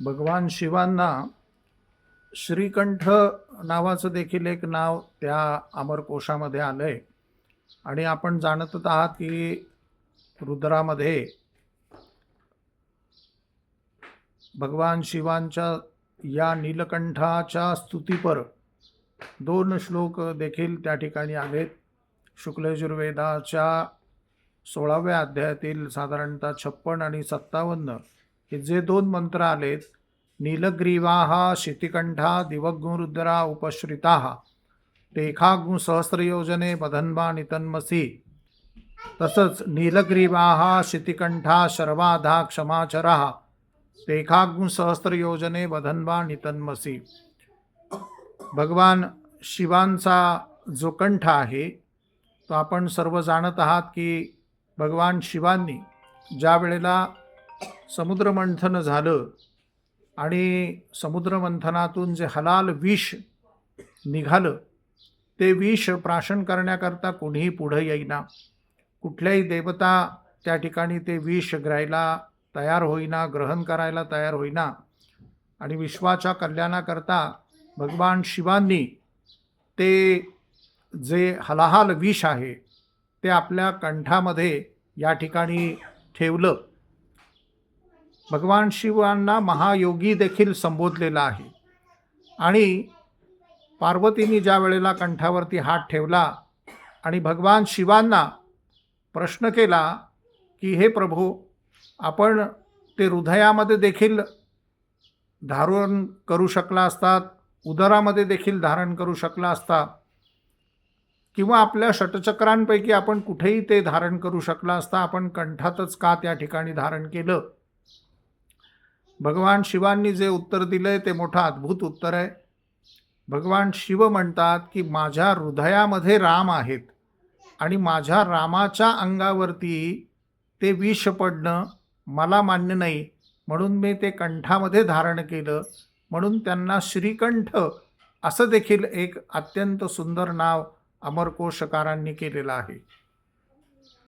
भगवान शिवांना श्रीकंठ नावाचं देखील एक नाव त्या अमरकोशामध्ये आलंय. आणि आपण जाणतच आहात की रुद्रामध्ये भगवान शिवांच्या या नीलकंठाच्या स्तुतीपर 2 श्लोक देखील त्या ठिकाणी आलेत. शुक्लयजुर्वेदाच्या 16व्या अध्यायातील साधारणतः 56 आणि 57 हे जे 2 मंत्र आलेत, नीलग्रीवाः शितिकंठा दिवग्रुद्रा उपश्रिताः तेखाग्नु सहस्रयोजने बधन्वा नितन्मसि. तसंच नीलग्रीवाः शितिकंठा शर्वाधा क्षमाचराः तेखाग्नु सहस्रयोजने बधन्वा नितन्मसि. भगवान शिवांचा जो कंठ आहे तो आपण सर्व जाणत आहात की भगवान शिवांनी ज्या वेळेला समुद्रमंथन झालं आणि समुद्रमंथनातून जे हलाल विष निघालं, ते विष प्राशन करण्याकरता कोणीही पुढं येईना. कुठल्याही देवता त्या ठिकाणी ते विष घ्यायला तयार होईना, ग्रहण करायला तयार होईना. आणि विश्वाच्या कल्याणाकरता भगवान शिवांनी ते जे हलाहल विष आहे ते आपल्या कंठामध्ये या ठिकाणी ठेवलं. भगवान शिवांना महायोगी देखील संबोधलेलं आहे. आणि पार्वतीने ज्या वेळेला कंठावरती हात ठेवला आणि भगवान शिवांना प्रश्न केला की हे प्रभू, आपण ते हृदयामध्ये देखील धारण करू शकला असतात, उदरामध्ये देखील धारण करू शकला असता, किंवा आपल्या षटचक्रांपैकी आपण कुठेही ते धारण करू शकला असता, आपण कंठातच का त्या ठिकाणी धारण केलं? भगवान शिवांनी जे उत्तर दिलंय ते मोठं अद्भुत उत्तर आहे. भगवान शिव म्हणतात की माझ्या हृदयामध्ये राम आहेत आणि माझ्या रामाच्या अंगावरती ते विष पडणं मला मान्य नाही, म्हणून मी ते कंठामध्ये धारण केलं. म्हणून त्यांना श्रीकंठ असं देखील एक अत्यंत सुंदर नाव अमरकोशकारांनी केलेलं आहे.